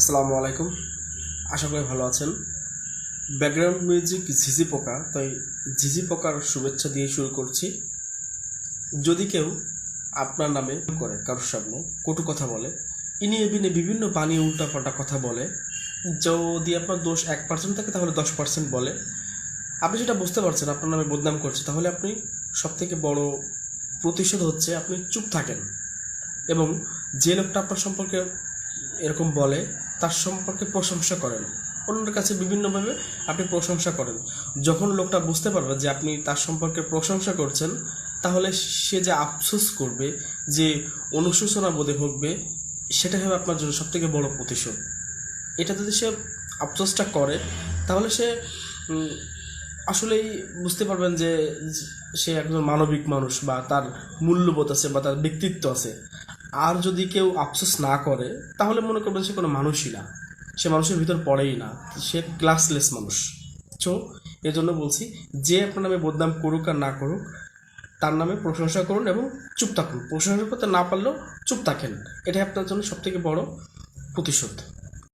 আসসালামু আলাইকুম। আশা করি ভালো আছেন। ব্যাকগ্রাউন্ড মিউজিক ঝিঝি পোকা, তাই ঝিঝি পোকার শুভেচ্ছা দিয়ে শুরু করছি। যদি কেউ আপনার নামে করে কারোর সামনে কটু কথা বলে, ইনিয়ে বিনে বিভিন্ন বানিয়ে উল্টাপাল্টা কথা বলে, যদি আপনার দোষ 1% থাকে তাহলে 10% বলে, আপনি সেটা বুঝতে পারছেন আপনার নামে বদনাম করছে, তাহলে আপনি সবথেকে বড় প্রতিশোধ হচ্ছে আপনি চুপ থাকেন এবং যে লোকটা আপনার সম্পর্কে এরকম বলে তার সম্পর্কে প্রশংসা করেন। অন্যের কাছে বিভিন্নভাবে আপনি প্রশংসা করেন। যখন লোকটা বুঝতে পারবে যে আপনি তার সম্পর্কে প্রশংসা করছেন, তাহলে সে যে আফসোস করবে, যে অনুশোচনা বোধে ভুগবে, সেটা হবে আপনার জন্য সবথেকে বড় প্রতিশোধ। এটা যদি সে আফসোসটা করে, তাহলে সে আসলেই বুঝতে পারবেন যে সে একজন মানবিক মানুষ বা তার মূল্যবোধ আছে বা তার ব্যক্তিত্ব আছে। আর যদি কেউ আফসোস না করে, তাহলে মনে করবেন সে কোনো মানুষই না, সে মানুষের ভিতর পড়েই না, সে ক্লাসলেস মানুষ। তো এজন্য বলছি, যে আপনার নামে বদনাম করুক আর না করুক, তার নামে প্রশংসা করুন এবং চুপ থাকুন। প্রশংসা করতে না পারলেও চুপ থাকেন, এটাই আপনার জন্য সবথেকে বড় প্রতিশোধ।